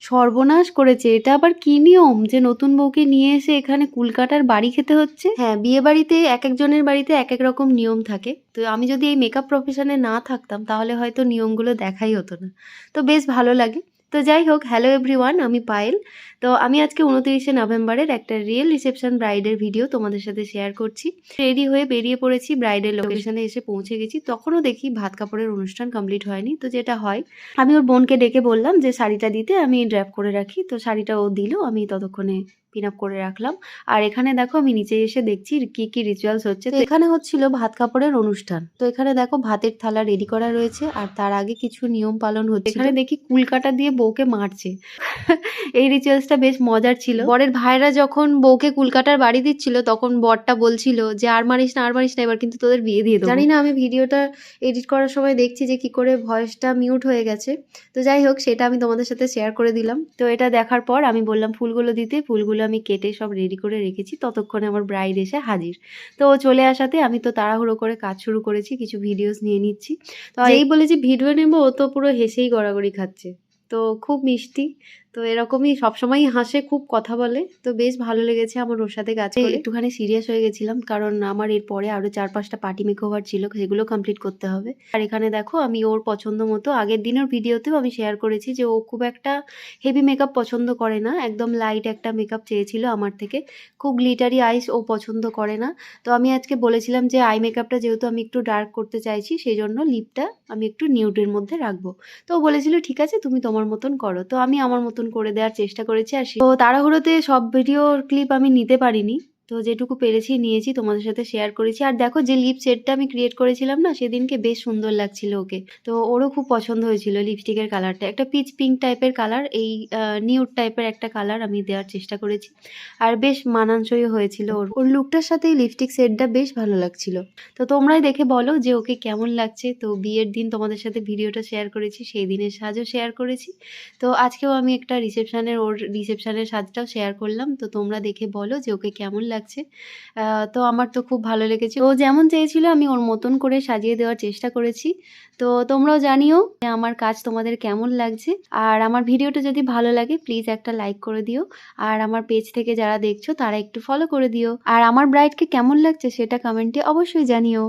সর্বনাশ করেছে! এটা আবার কি নিয়ম যে নতুন বউকে নিয়ে এসে এখানে কুলকাটার বাড়ি খেতে হচ্ছে? হ্যাঁ, বিয়েবাড়িতে একেকজনের বাড়িতে একেক রকম নিয়ম থাকে। তো আমি যদি এই মেকআপ প্রফেশনে না থাকতাম তাহলে হয়তো নিয়মগুলো দেখাই হতো না। তো বেশ ভালো লাগে। তো যাই হোক, হ্যালো এভরিওয়ান, আমি পায়েল। তো আমি আজকে ২৯শে নভেম্বরের একটা রিয়েল রিসেপশন ব্রাইডের ভিডিও তোমাদের সাথে শেয়ার করছি। রেডি হয়ে বেরিয়ে পড়েছি, ব্রাইডের লোকেশনে এসে পৌঁছে গেছি। তখনও দেখি ভাত কাপড়ের অনুষ্ঠান কমপ্লিট হয়নি। তো যেটা হয়, আমি ওর বোনকে ডেকে বললাম যে শাড়িটা দিতে, আমি ড্র্যাপ করে রাখি। তো শাড়িটা ও দিল, আমি ততক্ষণে পিন আপ করে রাখলাম। আর এখানে দেখো আমি নিচে এসে দেখছি কি কি রিচুয়ালস হচ্ছে। তো এখানে হচ্ছিল ভাত কাপড়ের অনুষ্ঠান। তো এখানে দেখো ভাতের থালা রেডি করা রয়েছে, আর তার আগে কিছু নিয়ম পালন হচ্ছে। এখানে দেখি কুলকাটা দিয়ে বউকে মারছে। এই রিচুয়ালসটা বেশ মজার ছিল। বরের ভাইরা যখন বউকে কুলকাটার বাড়ি দিচ্ছিল তখন বরটা বলছিল যে আর মারিস না, আর মারিস না, এবার কিন্তু তোদের বিয়ে দিয়ে দেবো। জানি না, আমি ভিডিওটা এডিট করার সময় দেখছি যে কি করে ভয়েসটা মিউট হয়ে গেছে। তো যাই হোক, সেটা আমি তোমাদের সাথে শেয়ার করে দিলাম। তো এটা দেখার পর আমি বললাম ফুলগুলো দিতে। ফুলগুলো আমি কেটে সব রেডি করে রেখেছি। ততক্ষণে আমার ব্রাইড এসে হাজির। তো ও চলে আসাতে আমি তো তাড়াহুড়ো করে কাজ শুরু করেছি, কিছু ভিডিওস নিয়ে নিচ্ছি। তো যেই বলেছি ভিডিও নেবো, ও তো পুরো হেসেই গড়াগড়ি খাচ্ছে। তো খুব মিষ্টি। তো এরকমই সবসময়ই হাসে, খুব কথা বলে। তো বেশ ভালো লেগেছে আমার ওর সাথে কাজ করে। একটুখানি সিরিয়াস হয়ে গেছিলাম, কারণ আমার এরপরে আরো ৪-৫টা পার্টি মেকওভার ছিল, সেগুলো কমপ্লিট করতে হবে। আর এখানে দেখো আমি ওর পছন্দ মতো আগের দিনের ভিডিওতেও আমি শেয়ার করেছি যে ও খুব একটা হেভি মেকআপ পছন্দ করে না, একদম লাইট একটা মেকআপ চেয়েছিল আমার থেকে। খুব গ্লিটারি আইস ও পছন্দ করে না। তো আমি আজকে বলেছিলাম যে আই মেকআপটা যেহেতু আমি একটু ডার্ক করতে চাইছি, সেই জন্য লিপটা আমি একটু নিউডের মধ্যে রাখবো। তো ও বলেছিল ঠিক আছে, তুমি তোমার মতন করো। তো আমি আমার মতন করে দেওয়ার চেষ্টা করেছি। আর তো তাড়াহুড়োতে সব ভিডিওর ক্লিপ আমি নিতে পারিনি। তো যেটুকু পেরেছি নিয়েছি, তোমাদের সাথে শেয়ার করেছি। আর দেখো যে লিপ সেটটা আমি ক্রিয়েট করেছিলাম না সেদিনকে, বেশ সুন্দর লাগছিল ওকে। তো ওরও খুব পছন্দ হয়েছিল লিপস্টিকের কালারটা, একটা পিচ পিঙ্ক টাইপের কালার, এই নিউড টাইপের একটা কালার আমি দেওয়ার চেষ্টা করেছি। আর বেশ মানানসই হয়েছিল ওর ওর লুকটার সাথে এই লিপস্টিক সেটটা বেশ ভালো লাগছিল। তো তোমরাই দেখে বলো যে ওকে কেমন লাগছে। তো বিয়ের দিন তোমাদের সাথে ভিডিওটা শেয়ার করেছি, সেই দিনের সাজও শেয়ার করেছি। তো আজকেও আমি একটা ওর রিসেপশনের সাজটাও শেয়ার করলাম। তো তোমরা দেখে বলো যে ওকে কেমন লাগছে। তো আমার তো খুব ভালো লেগেছে। ও যেমন চেয়েছিল আমি ওর মতন করে সাজিয়ে দেওয়ার চেষ্টা করেছি। তো তোমরাও জানিও যে আমার কাজ তোমাদের কেমন লাগছে। আর আমার ভিডিওটা যদি ভালো লাগে প্লিজ একটা লাইক করে দিও। আর আমার পেজ থেকে যারা দেখছো তারা একটু ফলো করে দিও। আর আমার ব্রাইডকে কেমন লাগছে সেটা কমেন্টে অবশ্যই জানিও।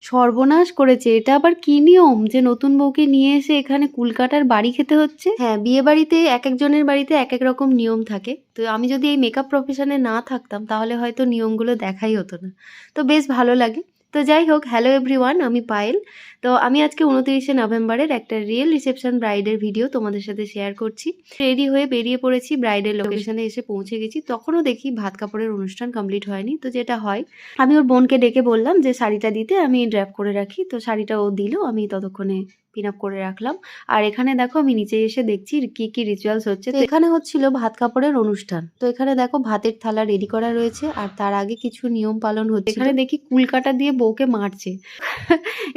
সর্বনাশ করেছে! এটা আবার কি নিয়ম যে নতুন বউকে নিয়ে এসে এখানে কুলকাটার বাড়ি খেতে হচ্ছে? হ্যাঁ, বিয়েবাড়িতে একেকজনের বাড়িতে একেক রকম নিয়ম থাকে। তো আমি যদি এই মেকআপ প্রফেশনে না থাকতাম তাহলে হয়তো নিয়মগুলো দেখাই হতো না। তো বেশ ভালো লাগে। তো যাই হোক, হ্যালো এভরিওয়ান, আমি পায়েল। তো আমি আজকে ২৯শে নভেম্বরের একটা রিয়েল রিসেপশন ব্রাইডের ভিডিও তোমাদের সাথে শেয়ার করছি। রেডি হয়ে বেরিয়ে পড়েছি, ব্রাইডের লোকেশনে এসে পৌঁছে গেছি। তখনও দেখি ভাত কাপড়ের অনুষ্ঠান কমপ্লিট হয়নি। তো যেটা হয়, আমি ওর বোনকে ডেকে বললাম যে শাড়িটা দিতে, আমি ড্র্যাপ করে রাখি। তো শাড়িটা ও দিল, আমি ততক্ষণে পিন আপ করে রাখলাম। আর এখানে দেখো আমি নিচে এসে দেখছি কি কি রিচুয়ালস হচ্ছে। তো এখানে হচ্ছিল ভাত কাপড়ের অনুষ্ঠান। তো এখানে দেখো ভাতের থালা রেডি করা রয়েছে, আর তার আগে কিছু নিয়ম পালন হচ্ছে। এখানে দেখি কুলকাটা দিয়ে বউকে মারছে।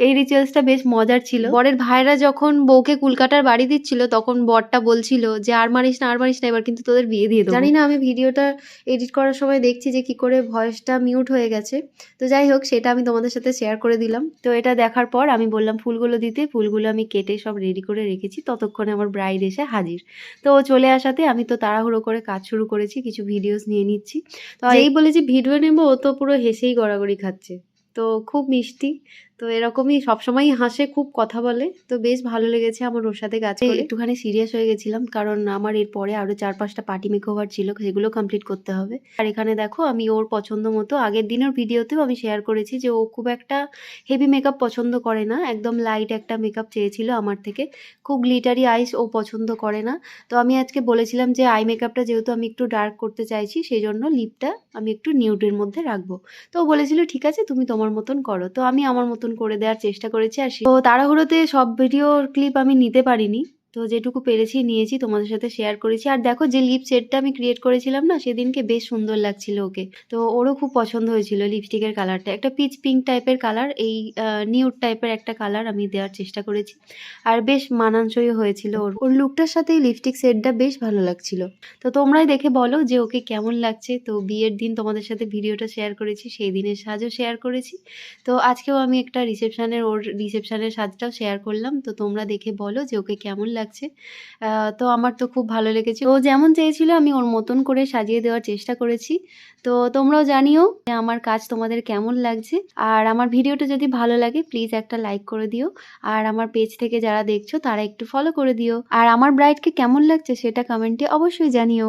এই রিচুয়ালসটা বেশ মজার ছিল। বরের ভাইরা যখন বউকে কুলকাটার বাড়ি দিচ্ছিল তখন বরটা বলছিল যে আর মারিস না, আর মারিস না, এবার কিন্তু তোদের বিয়ে দিয়ে দেবো। জানি না, আমি ভিডিওটা এডিট করার সময় দেখছি যে কি করে ভয়েসটা মিউট হয়ে গেছে। তো যাই হোক, সেটা আমি তোমাদের সাথে শেয়ার করে দিলাম। তো এটা দেখার পর আমি বললাম ফুলগুলো দিতে। ফুলগুলো আমি কেটে সব রেডি করে রেখেছি। ততক্ষণে আমার ব্রাইড এসে হাজির। তো ও চলে আসাতে আমি তো তাড়াহুড়ো করে কাজ শুরু করেছি, কিছু ভিডিওস নিয়ে নিচ্ছি। তো এই বলেছি ভিডিও নেবো, ও তো পুরো হেসেই গড়াগড়ি খাচ্ছে। তো খুব মিষ্টি। তো এরকমই সবসময়ই হাসে, খুব কথা বলে। তো বেশ ভালো লেগেছে আমার ওর সাথে কাজ করে। একটুখানি সিরিয়াস হয়ে গেছিলাম, কারণ আমার এরপরে আরো ৪-৫টা পার্টি মেকওভার ছিল, সেগুলো কমপ্লিট করতে হবে। আর এখানে দেখো আমি ওর পছন্দ মতো আগের দিনের ভিডিওতেও আমি শেয়ার করেছি যে ও খুব একটা হেভি মেকআপ পছন্দ করে না, একদম লাইট একটা মেকআপ চেয়েছিল আমার থেকে। খুব গ্লিটারি আইস ও পছন্দ করে না। তো আমি আজকে বলেছিলাম যে আই মেকআপটা যেহেতু আমি একটু ডার্ক করতে চাইছি, সেই জন্য লিপটা আমি একটু নিউডের মধ্যে রাখবো। তো ও বলেছিল ঠিক আছে, তুমি তোমার মতন করো। তো আমি আমার মতন করে দেওয়ার চেষ্টা করেছি। আর তো তাড়াহুড়োতে সব ভিডিওর ক্লিপ আমি নিতে পারিনি। তো যেটুকু পেরেছি নিয়েছি, তোমাদের সাথে শেয়ার করেছি। আর দেখো যে লিপ সেটটা আমি ক্রিয়েট করেছিলাম না সেদিনকে, বেশ সুন্দর লাগছিল ওকে। তো ওরও খুব পছন্দ হয়েছিল লিপস্টিকের কালারটা, একটা পিচ পিঙ্ক টাইপের কালার, এই নিউড টাইপের একটা কালার আমি দেওয়ার চেষ্টা করেছি। আর বেশ মানানসই হয়েছিল ওর লুকটার সাথে এই লিপস্টিক সেটটা বেশ ভালো লাগছিল। তো তোমরাই দেখে বলো যে ওকে কেমন লাগছে। তো বিয়ের দিন তোমাদের সাথে ভিডিওটা শেয়ার করেছি, সেই দিনের সাজও শেয়ার করেছি। তো আজকেও আমি একটা ওর রিসেপশনের সাজটাও শেয়ার করলাম। তো তোমরা দেখে বলো যে ওকে কেমন লাগছে। লাগছে। তো আমার তো খুব ভালো লেগেছে। ও যেমন চেয়েছিল আমি ওর মতন করে সাজিয়ে দেওয়ার চেষ্টা করেছি। তো তোমরাও জানিও যে আমার কাজ তোমাদের কেমন লাগছে। আর আমার ভিডিওটা যদি ভালো লাগে প্লিজ একটা লাইক করে দিও। আর আমার পেজ থেকে যারা দেখছো তারা একটু ফলো করে দিও। আর আমার ব্রাইডকে কেমন লাগছে সেটা কমেন্টে অবশ্যই জানিও।